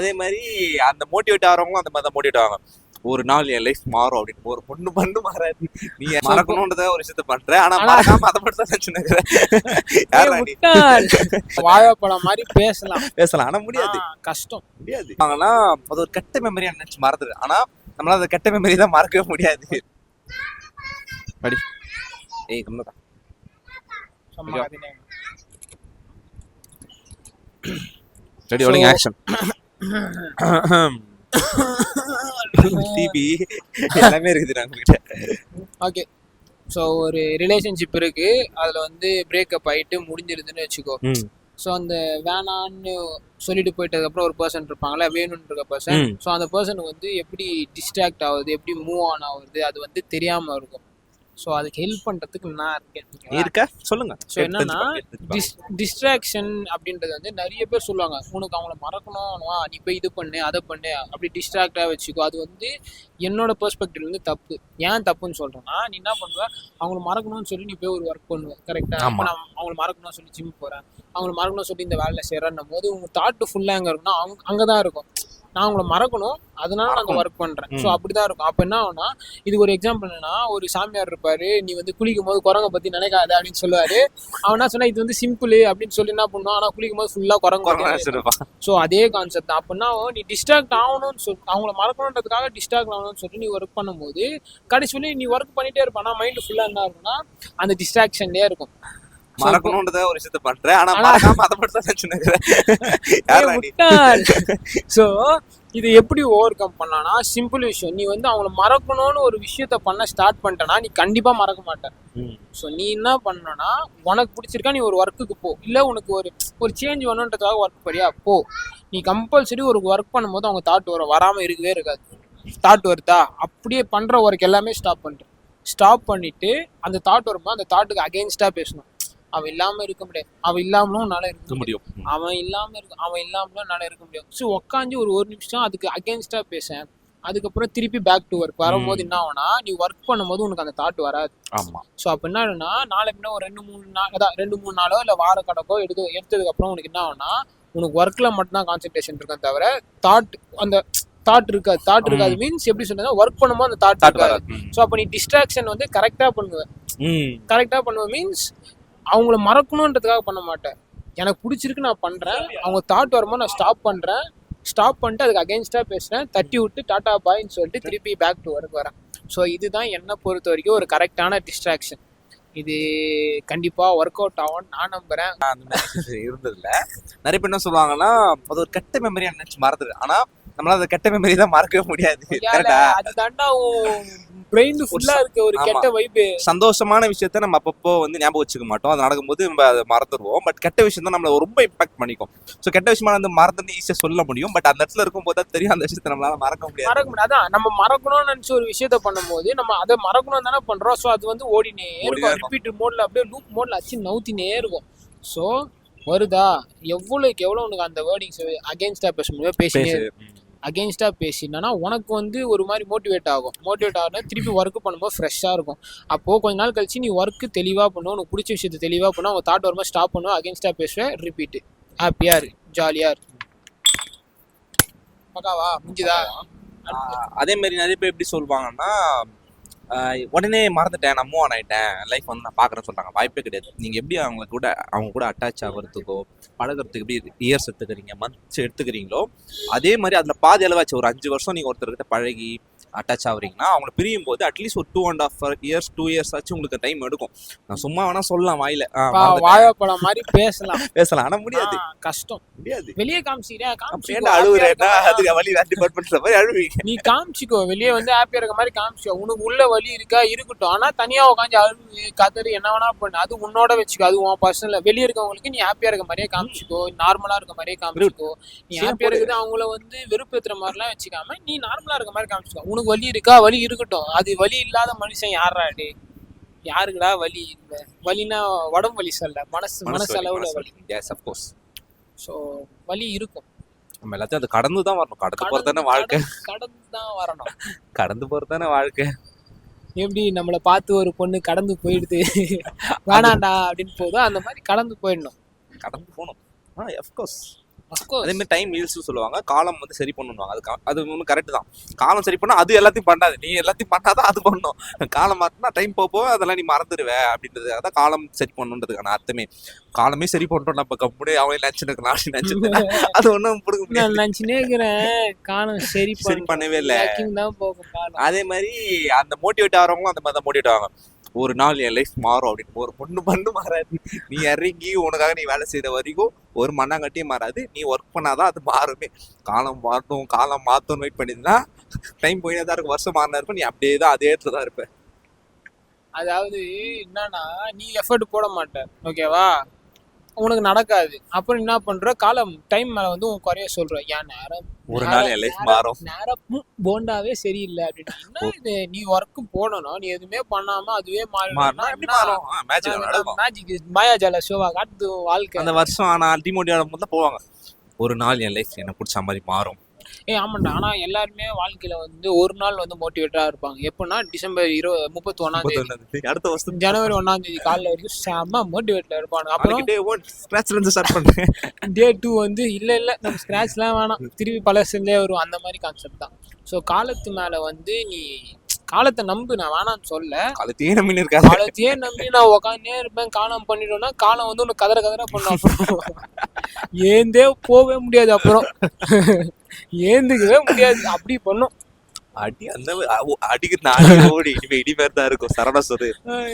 அதே மாதிரி அந்த மோட்டிவேட் ஆகிறவங்களும் அந்த மாதிரி தான் மோட்டிவேட் ஆவாங்க. ஒரு நாள் என் லைஃப் மாறும் அப்படின்னு. ஒரு பொண்ணு பண்ணு மாறாது. நீ மறக்கணும்ன்றத ஒரு விஷயத்த பண்ற, ஆனா மறக்காம அதை மட்டும் தான் நினைச்சுன்னு. வாழைப்பழம் மாதிரி பேசலாம் ஆனா முடியாது, கஷ்டம், முடியாது. ஆனா அது ஒரு கெட்ட மெமரியா நினைச்சு மறந்துடு. ஆனா நம்மளால அந்த கெட்ட மெமரி தான் மறக்கவே முடியாது. படி ஏய் கம்மிதான் ரெடி ரோலிங் ஆக்ஷன். டிபி எல்லாமே இருக்குது நம்மகிட்ட. ஓகே, ஸோ ஒரு ரிலேஷன்ஷிப் இருக்கு, அதில் வந்து பிரேக்கப் ஆகிட்டு முடிஞ்சிருதுன்னு வச்சுக்கோ. ஸோ அந்த வேணான்னு சொல்லிட்டு போயிட்டதுக்கப்புறம் ஒரு பர்சன் இருப்பாங்களே, வேணும்னு இருக்க பர்சன். ஸோ அந்த பர்சனுக்கு வந்து எப்படி டிஸ்ட்ராக்ட் ஆகுது, எப்படி மூவ் ஆன் ஆகுது, அது வந்து தெரியாமல் இருக்கும். ஸோ அதுக்கு ஹெல்ப் பண்ணுறதுக்கு நான் இருக்கேன். சொல்லுங்க. ஸோ என்னன்னா, டிஸ்ட்ராக்ஷன் அப்படின்றது வந்து நிறைய பேர் சொல்லுவாங்க, உனக்கு அவங்கள மறக்கணும்னா நீ போய் இது பண்ணு அதை பண்ணு அப்படி டிஸ்ட்ராக்டாக வச்சுக்கோ. அது வந்து என்னோட பெர்ஸ்பெக்டிவ்லேருந்து தப்பு. ஏன் தப்புன்னு சொல்கிறேன்னா, நீ என்ன பண்ணுவ, அவங்கள மறக்கணும்னு சொல்லி நீ போய் ஒரு ஒர்க் பண்ணுவேன், கரெக்டாக? அப்போ நான் அவங்கள மறக்கணும்னு சொல்லி ஜிம் போகிறேன், அவங்கள மறக்கணும்னு சொல்லி இந்த வேலையில் செய்கிறேன்னும் போது உங்கள் தாட்டு ஃபுல்லாக எங்கே இருக்குன்னா அங்கே தான் இருக்கும். நான் அவங்கள மறக்கணும், அதனால நான் அங்கே ஒர்க் பண்ணுறேன். ஸோ அப்படி தான் இருக்கும். அப்போ என்ன ஆகுனா, இது ஒரு எக்ஸாம்பிள் என்னன்னா, ஒரு சாமியார் இருப்பார், நீ வந்து குளிக்கும் போது குரங்கை பற்றி நினைக்காத அப்படின்னு சொல்லுவார். அவன் என்ன சொன்னா, இது வந்து சிம்பிள் அப்படின்னு சொல்லி என்ன பண்ணுவான், ஆனால் குளிக்கும் போது ஃபுல்லாக குரங்கு. ஸோ அதே கான்செப்ட் தான். அப்படின்னா நீ டிஸ்ட்ராக்ட் ஆகணும்னு சொல்லி, அவங்கள மறக்கணுன்றதுக்காக டிஸ்ட்ராக்ட் ஆகணும்னு சொல்லி நீ ஒர்க் பண்ணும்போது கடைசி நீ ஒர்க் பண்ணிட்டே இருப்பானா, மைண்டு ஃபுல்லாக என்ன இருக்குன்னா அந்த டிஸ்ட்ராக்ஷன்லேயே இருக்கும். மறக்கணும்ன்றத ஒரு விஷயத்த பண்றேன், ஆனா மறக்காம அதை மட்டும் தான் நினைச்சுன்னு. ஸோ இது எப்படி ஓவர் கம் பண்ணலாம்னா, சிம்பிள் விஷயம். நீ வந்து அவங்கள மறக்கணும்னு ஒரு விஷயத்த பண்ண ஸ்டார்ட் பண்ணிட்டேன்னா நீ கண்டிப்பா மறக்க மாட்டேன். ஸோ நீ என்ன பண்ணனா, உனக்கு பிடிச்சிருக்கா நீ ஒரு ஒர்க்குக்கு போ, இல்லை உனக்கு ஒரு சேஞ்ச் வேணுன்றதுக்காக ஒர்க் பண்ணியா போ. நீ கம்பல்சரி ஒரு ஒர்க் பண்ணும்போது அவங்க தாட் வராமல் இருக்கவே இருக்காது. தாட் வருதா, அப்படியே பண்ற ஒர்க் எல்லாமே ஸ்டாப் பண்ணிட்டு அந்த தாட் வரும்போது அந்த தாட்டுக்கு அகெயின்ஸ்டா பேசணும். அவன் இல்லாம இருக்க முடியாது, அவன் இல்லாமலும் என்னால இருக்க முடியும், அவன் இல்லாமலும் என்னால இருக்க முடியும். ஸோ உட்காந்து ஒரு நிமிஷம் அதுக்கு அகேன்ஸ்டா பேச, அதுக்கப்புறம் திருப்பி பேக் டு ஒர்க் வரும்போது என்ன ஆகுனா, நீ ஒர்க் பண்ணும்போது உனக்கு அந்த தாட் வராது. ஸோ அப்போ என்ன ஆகுனா, நாளை பின்ன ஒரு 2-3 நாளோ இல்லை வார கணக்கோ எடுத்ததுக்கு அப்புறம் உனக்கு என்ன ஆகுனா, உனக்கு ஒர்க்ல மட்டும்தான் கான்சென்ட்ரேஷன் இருக்கும் தவிர தாட் இருக்காது. மீன்ஸ் எப்படி சொல்றேன்னா, ஒர்க் பண்ணும்போது அந்த தாட் இருக்காது. ஸோ அப்போ நீ டிஸ்ட்ராக்ஷன் வந்து கரெக்டா பண்ணுவ மீன்ஸ் அவங்கள மறக்கணுன்றதுக்காக பண்ண மாட்டேன். எனக்கு பிடிச்சிருக்கு நான் பண்றேன், அவங்க தாட் வரும்போது நான் ஸ்டாப் பண்ணிட்டு அதுக்கு அகெயின்ஸ்டா பேசுறேன், தட்டி விட்டு டாடா பாய்ன்னு சொல்லிட்டு திருப்பி பேக் டு ஒர்க் வரேன். ஸோ இதுதான் என்னை பொறுத்த வரைக்கும் ஒரு கரெக்டான டிஸ்ட்ராக்ஷன். இது கண்டிப்பா ஒர்க் அவுட் ஆகும்னு நான் நம்புறேன். அந்த மாதிரி இருந்ததுல நிறைய பேர் என்ன சொல்லுவாங்கன்னா, அது ஒரு கெட்ட மெமரியா நினைச்சு மறந்துடு. ஆனா நம்மளால அந்த கெட்ட மெமரி தான் மறக்கவே முடியாது. அது தாண்டா பிரெயின் ஃபுல்லா இருக்க ஒரு கெட்ட வைப். சந்தோஷமான விஷயத்த நம்ம அப்பப்போ வந்து ஞாபகம் வச்சுக்க மாட்டோம், அது நடக்கும்போது நம்ம அதை மறந்துடுவோம். பட் கெட்ட விஷயம் தான் நம்மள ரொம்ப இம்பாக்ட் பண்ணிக்கும். ஸோ கெட்ட விஷயமா வந்து மறந்துட்டு ஈஸியா சொல்ல முடியும், பட் அந்த இடத்துல இருக்கும் போது தெரியும் அந்த விஷயத்த நம்மளால மறக்க முடியாது. அதான் நம்ம மறக்கணும்னு நினைச்ச ஒரு விஷயத்த பண்ணும்போது நம்ம அதை மறக்கணும் தானே பண்றோம். ஸோ அது வந்து ஓடினே இருக்கும், ரிப்பீட் மோட்ல, அப்படியே லூப் மோட்ல அச்சு நவுத்தினே இருக்கும். ஸோ வருதா, எவ்வளவுக்கு எவ்வளவு உனக்கு அந்த வேர்டிங்ஸ் அகெயின்ஸ்டா பேச முடியும், அகெயின்ஸ்டா பேசினா உனக்கு வந்து ஒரு மாதிரி மோட்டிவேட் ஆகும். திருப்பி ஒர்க் பண்ணும்போது ஃப்ரெஷ்ஷாக இருக்கும். அப்போது கொஞ்ச நாள் கழிச்சு நீ ஒர்க்கு தெளிவாக பண்ணுவோம், உனக்கு பிடிச்ச விஷயத்த தெளிவாக பண்ணுவோம், அவங்க தாட் வரும்போது ஸ்டாப் பண்ணுவோம், அகெயின்ஸ்டா பேசுவேன், ரிப்பீட்டு, ஹாப்பியா இருக்கு, ஜாலியா இருக்கு. பக்காவா முடிஞ்சுதா? அதே மாதிரி நிறைய பேர் எப்படி சொல்லுவாங்கன்னா, உடனே மறந்துட்டேன், நான் மூவ் ஆன் ஆகிட்டேன், லைஃப் வந்து நான் பார்க்குறேன்னு சொல்கிறாங்க. வாய்ப்பே கிடையாது. நீங்கள் எப்படி அவங்க கூட அட்டாச் ஆகிறதுக்கோ பழகிறதுக்கு எப்படி இயர்ஸ் எடுத்துக்கிறீங்க, மந்த்ஸ் எடுத்துக்கிறீங்களோ, அதே மாதிரி அதில் பாதி அளவாச்சு ஒரு 5 வருஷம் நீங்கள் ஒருத்தர்கிட்ட பழகி அட்டாச் ஆகுறீங்கன்னா, அவங்களை பிரியும் போது அட்லீஸ்ட் ஒரு 2.5 years 2 years ஆச்சு உங்களுக்கு டைம் எடுக்கும். நான் சும்மா வேணா சொல்லலாம், வாயில வாழைப்பழம் மாதிரி பேசலாம் ஆனா முடியாது, கஷ்டம். முடியாது. வெளியே காமிச்சிக்கிறேன், அழுவுறேன்னா அதுக்கு வலி டிபார்ட்மெண்ட்ல மாதிரி அழுவீங்க. நீ காமிச்சிக்கோ, வெளியே வந்து ஹாப்பியா இருக்க மாதிரி காமிச்சிக்கோ. உனக்கு உள்ள வலி இருக்கா இருக்கட்டும், ஆனா தனியா உட்காந்து அழுவு கதறி என்ன வேணா பண்ணு, அது உன்னோட வச்சுக்கோ, அது உன் பர்சனல். வெளியே இருக்கவங்களுக்கு நீ ஹாப்பியா இருக்க மாதிரியே காமிச்சிக்கோ, நார்மலா இருக்க மாதிரியே காமிச்சிக்கோ. நீ ஹாப்பியா இருக்குது அவங்கள வந்து வெறுப்பேற்றுற மாதிரிலாம் வச்சுக்காம நீ நார்மலா இருக்க மாதிரி காமிச்சிக்கோ. உனக்கு வலி இருக்கா, வலி இருக்கட்டும். அது வலி இல்லாத மனுஷன் யாராடி, யாருக்குடா வலி இல்லை? வலினா உடம்பு வலி சொல்ல, மனசு அளவுல வலி. ஸோ வலி இருக்கும், நம்ம எல்லாத்தையும் அது கடந்து தான் வரணும். கடந்து போறதானே வாழ்க்கை, கடந்து போறதானே வாழ்க்கை. எப்படி நம்மளை பார்த்து ஒரு பொண்ணு கடந்து போயிடுது வேணாண்டா அப்படின்னு போதும், அந்த மாதிரி கடந்து போயிடணும், கடந்து போகணும். ஆஃப்கோர்ஸ் அதே மாதிரி டைம் ஹீல்ஸ் சொல்லுவாங்க, காலம் வந்து சரி பண்ணுவாங்க. அது ஒன்றும் கரெக்ட் தான். காலம் சரி பண்ணா அது எல்லாத்தையும் பண்ணாது, நீ எல்லாத்தையும் பண்ணாதான் அது பண்ணும். காலம் மாத்தினா டைம் போக அதெல்லாம் நீ மறந்துடுவ அப்படின்றது. அதான் காலம் சரி பண்ணுன்றதுக்கான அர்த்தமே. காலமே சரி பண்ணிட்டோம் நம்ம கம்முனே அவனே நினைச்சுட்டு நாளைக்கு நினைச்சிட்டு அது ஒன்றும் பிடிக்க முடியாது. நினைச்சுனே இருக்கிறேன் காலம் சரி பண்ணவே இல்லை. தான் போகும் காலம். அதே மாதிரி அந்த மோட்டிவேட் ஆகிறவங்களும் அந்த மாதிரி தான் மோட்டிவேட் ஆவாங்க. ஒரு நாள் என் லைஃப் மாறும் அப்படின்னு. ஒரு பொண்ணு மாறாது. நீ இறங்கி உனக்காக நீ வேலை செய்யற வரைக்கும் ஒரு மண்ணாங்கட்டியும் மாறாது. நீ ஒர்க் பண்ணாதான் அது மாறுமே. காலம் மாற்றும் வெயிட் பண்ணிருந்தா டைம் போயினே தான் இருக்கும். வருஷம் மாறினா இருக்கும், நீ அப்படியே தான் அதே இடத்துல தான் இருப்ப. அதாவது என்னன்னா நீ எஃபர்ட் போட மாட்ட, ஓகேவா, உனக்கு நடக்காது. அப்புறம் என்ன பண்ற, காலம் டைம் மேல வந்து உன் குறைய சொல்ற, ஏன் நேரம் ஒரு நாள் என் லைஃப் மாறும், நேரமும் போண்டாவே சரியில்லை அப்படின்னா இது நீ ஒர்க்கு போடணும். நீ எதுவுமே பண்ணாம அதுவே மேஜிக் மாயாஜால ஷோவா காட்டு வாழ்க்கை. அந்த வருஷம் ஆனா டிமோட்டிவ் ஆகும் போது போவாங்க, ஒரு நாள் என் லைஃப் எனக்கு பிடிச்ச மாதிரி மாறும். ஆமாண்டா. ஆனா எல்லாருமே வாழ்க்கையில வந்து ஒரு நாள் வந்து மோட்டிவேட்டா இருப்பாங்க. எப்படின்னா டிசம்பர் 31 அடுத்த வருஷம் ஜனவரி 1 காலைல வரைக்கும் செம்ம மோட்டிவேட்ல இருப்பாங்க. அப்புறம் டே 2 வந்து இல்ல நம்ம ஸ்கிராச்லாம் வேணாம், திருப்பி பழசுலேயே வரும். அந்த மாதிரி கான்செப்ட் தான். ஸோ காலத்து மேல வந்து நீ காலத்தை நம்பு, நான் வேணான்னு சொல்ல. காலத்தையே நம்பி நான் உக்காந்தே இருப்பேன். காலம் பண்ணிட்டோம்னா காலம் வந்து உனக்கு கதற பண்ணும். ஏந்தே போவே முடியாது, அப்புறம் ஏந்துக்கவே முடியாது, அப்படி பண்ணும். அடி அந்த அடிக்கு ஓடி இடி பேர் தான் இருக்கும். சரவணா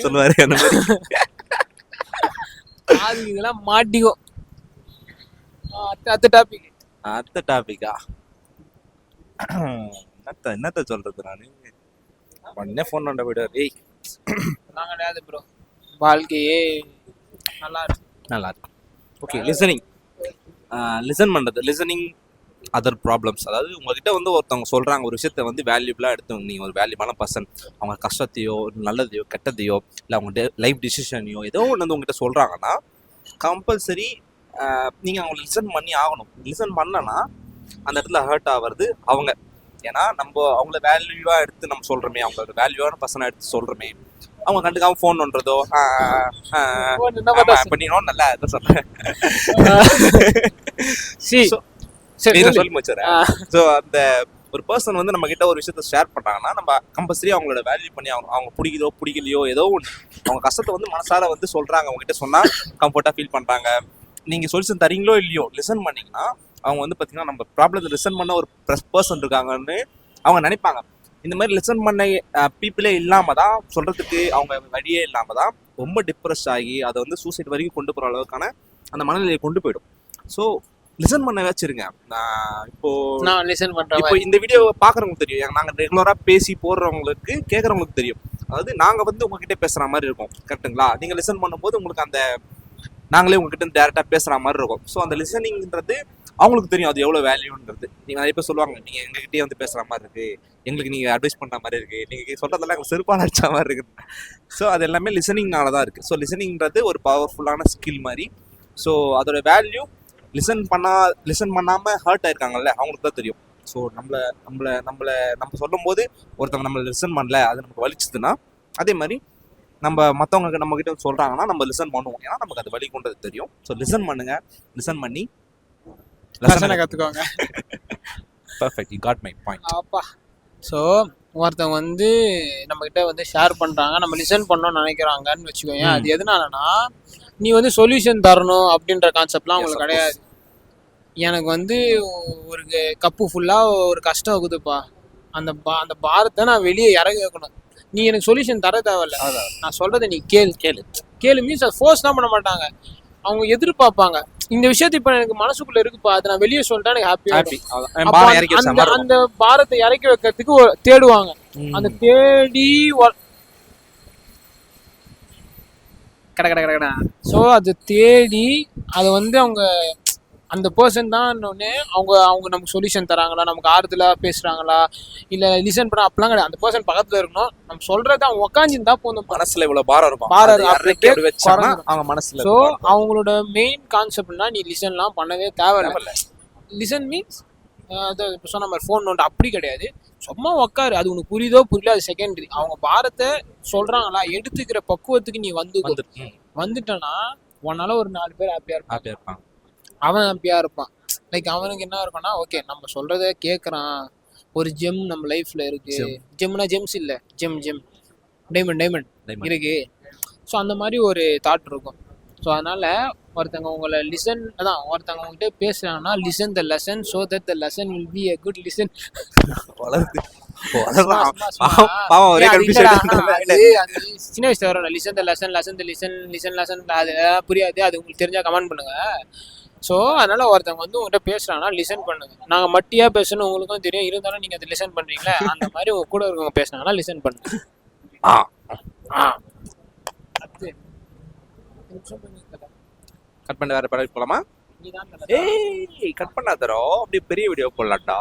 சொல்லுவாரு அந்த மாதிரி. அது இதெல்லாம் மாட்டிக்கும். அடுத்த டாபிக்கா என்னத்த சொல்றது, நானு உடனே ஃபோன் பண்ண போயிடுவார். நான் கிடையாது ப்ரோ, வாழ்க்கையே நல்லா இருக்கும். ஓகே, லிசன் பண்ணுறது, லிசனிங் அதர் ப்ராப்ளம்ஸ். அதாவது உங்ககிட்ட வந்து ஒருத்தவங்க சொல்கிறாங்க ஒரு விஷயத்த வந்து வேல்யூபிளாக எடுத்து, நீங்கள் ஒரு வேல்யூபான பர்சன், அவங்க கஷ்டத்தையோ நல்லதையோ கெட்டதையோ இல்லை அவங்க லைஃப் டிசிஷனையோ ஏதோ ஒன்று வந்து உங்ககிட்ட சொல்கிறாங்கன்னா கம்பல்சரி நீங்கள் அவங்களை லிசன் பண்ணி ஆகணும். லிசன் பண்ணனா அந்த இடத்துல ஹர்ட் ஆகிறது அவங்க. ஏன்னா நம்ம அவங்கள வேல்யூவாக எடுத்து நம்ம சொல்கிறோமே, அவங்களோட வேல்யூவான பர்சனாக எடுத்து சொல்கிறோமே, அவங்க கண்டுக்காம ஃபோன் பண்ணுறதோ பண்ணினோம் நல்லா எதுவும் சொல்கிறேன் சொல்லி முடிச்சிடறேன். ஸோ அந்த ஒரு பர்சன் வந்து நம்ம கிட்ட ஒரு விஷயத்த ஷேர் பண்ணுறாங்கன்னா நம்ம கம்பல்சரி அவங்களோட வேல்யூ பண்ணி அவங்க பிடிக்குதோ பிடிக்கலையோ ஏதோ ஒன்று அவங்க கஷ்டத்தை வந்து மனசார வந்து சொல்கிறாங்க, அவங்ககிட்ட சொன்னால் கம்ஃபர்ட்டாக ஃபீல் பண்ணுறாங்க. நீங்கள் சொல்யூஷன் தரீங்களோ இல்லையோ லிசன் பண்ணிங்கன்னா அவங்க வந்து பார்த்தீங்கன்னா நம்ம ப்ராப்ளத்தை லிசன் பண்ண ஒரு பர்சன் இருக்காங்கன்னு அவங்க நினைப்பாங்க. இந்த மாதிரி லிசன் பண்ண பீப்புளே இல்லாமல் தான், சொல்கிறதுக்கு அவங்க வழியே இல்லாமல் தான் ரொம்ப டிப்ரெஸ் ஆகி அதை வந்து சூசைட் வரைக்கும் கொண்டு போகிற அளவுக்கான அந்த மனநிலையை கொண்டு போயிடும். ஸோ லிசன் பண்ண வச்சிருங்க. இப்போ இந்த வீடியோ பார்க்குறவங்களுக்கு தெரியும், நாங்கள் ரெகுலராக பேசி போடுறவங்களுக்கு கேட்குறவங்களுக்கு தெரியும். அதாவது நாங்கள் வந்து உங்ககிட்ட பேசுகிற மாதிரி இருக்கும், கரெக்டுங்களா? நீங்கள் லிசன் பண்ணும்போது உங்களுக்கு அந்த நாங்களே உங்ககிட்ட டேரெக்டாக பேசுகிற மாதிரி இருக்கும். ஸோ அந்த லிசனிங்கிறது அவங்களுக்கு தெரியும் அது எவ்வளோ வேல்யூன்றது. நீங்கள் நிறைய பேர் சொல்லுவாங்க, நீங்கள் எங்ககிட்டயே வந்து பேசுகிற மாதிரி இருக்குது, எங்களுக்கு நீங்கள் அட்வைஸ் பண்ணுற மாதிரி இருக்குது, நீங்கள் சொல்கிறதெல்லாம் எங்களுக்கு செருப்பால் அடிச்ச மாதிரி இருக்குது. ஸோ அது எல்லாமே லிசனிங்னால தான் இருக்குது. ஸோ லிசனிங்கிறது ஒரு பவர்ஃபுல்லான ஸ்கில் மாதிரி. ஸோ அதோட வேல்யூ லிசன் பண்ணாமல் ஹர்ட் ஆயிருக்காங்கல்ல அவங்களுக்கு தான் தெரியும். ஸோ நம்ம சொல்லும் போது ஒருத்தவங்க நம்மளை லிசன் பண்ணல, அது நமக்கு வலிச்சுதுன்னா அதே மாதிரி மற்றவங்க நம்மகிட்ட சொல்கிறாங்கன்னா நம்ம லிசன் பண்ணுவோம், ஏன்னா நமக்கு அது வலி கொண்டது தெரியும். ஸோ லிசன் பண்ணுங்க, லிசன் பண்ணி கற்றுக்கோங்க. Perfect, you got my point. அப்பா. ஸோ ஒருத்தவங்க வந்து நம்மகிட்ட வந்து ஷேர் பண்ணுறாங்க, நம்ம லிசன் பண்ணணும்னு நினைக்கிறாங்கன்னு வச்சுக்கோங்க. அது எதனாலனா நீ வந்து சொல்யூஷன் தரணும் அப்படின்ற கான்செப்ட்லாம் உங்களுக்கு கிடையாது. எனக்கு வந்து ஒரு கப்பு ஃபுல்லாக ஒரு கஷ்டம் ஆகுதுப்பா, அந்த பாரத்தை நான் வெளியே இறங்கி வைக்கணும், நீ எனக்கு சொல்யூஷன் தர தேவையில்ல, நான் சொல்கிறத நீ கேளு மீன்ஸ் அது ஃபோர்ஸ் தான் பண்ண மாட்டாங்க. அவங்க எதிர்பார்ப்பாங்க இந்த விஷயத்தை இப்போ எனக்கு மனசுக்குள்ள இருக்குப்பா, அதை நான் வெளியே சொல்லிட்டா எனக்கு ஹாப்பி. அந்த பாரத்தை இறக்கி வைக்கிறதுக்கு தேடுவாங்க. அந்த தேடி கடை ஸோ அது தேடி அதை வந்து அவங்க அந்த பர்சன் தான் அவங்க நமக்கு சொல்யூஷன் தராங்களா, நமக்கு ஆறுதலாக பேசுகிறாங்களா, இல்லை லிசன் பண்ண அப்படிலாம் கிடையாது. அந்த பர்சன் பக்கத்தில் இருக்கணும், நம்ம சொல்கிறத அவங்க உட்காந்துருந்தா போதும். மனசில் இவ்வளோ பாரம் இருக்கும், அவங்க மனசில். ஸோ அவங்களோட மெயின் கான்செப்ட்னா நீ லிசன்லாம் பண்ணவே தேவையில்லை. லிசன் மீன்ஸ் இப்போ சொன்ன மாதிரி ஃபோன் நோண்டு அப்படி கிடையாது, சும்மா உட்காரு, அது உனக்கு புரியுதோ புரியல அது செகண்டரி. அவங்க பாரத்தை சொல்கிறாங்களா எடுத்துக்கிற பக்குவத்துக்கு நீ வந்துட்டனா உன்னால ஒரு 4 பேர் ஹாப்பியாக இருப்பாங்க, அவன் ஹாப்பியாக இருப்பான். லைக் அவனுக்கு என்ன இருக்கும்னா ஓகே நம்ம சொல்றத கேட்குறான், ஒரு ஜெம் நம்ம லைஃப்ல இருக்கு. ஜெம்னா ஜெம்ஸ் இல்லை, ஜெம் டைமண்ட் Diamond. இருக்கு. ஸோ அந்த மாதிரி ஒரு தாட் இருக்கும். ஸோ அதனால ஒருத்தங்க உங்களை ஒருத்தங்க உங்ககிட்ட பேசுறாங்கன்னா listen the lesson so that the lesson will be a good listen. வளருது. பாவம் ஒரே கன்ஃபியூஷன். சின்ன வயசுல வரும் லிசன் த லெசன் லெசன் அது புரியாது. அது உங்களுக்கு தெரிஞ்சா கமெண்ட் பண்ணுங்க. ஸோ அதனால ஒருத்தவங்க வந்து உங்கள்கிட்ட பேசுறாங்கன்னா லிசன் பண்ணுங்க. நாங்கள் மட்டியா பேசணும் உங்களுக்கும் தெரியும், இருந்தாலும் நீங்கள் அதை லிசன் பண்றீங்களா, அந்த மாதிரி உங்க கூட இருக்கவங்க பேசுனாங்கன்னா லிசன் பண்ணுங்க. கட் பண்ணி வேற படம் போலாமா? நீதான் ஏய் கட் பண்ணாதரோ, அப்படியே பெரிய வீடியோ போடலாம்டா.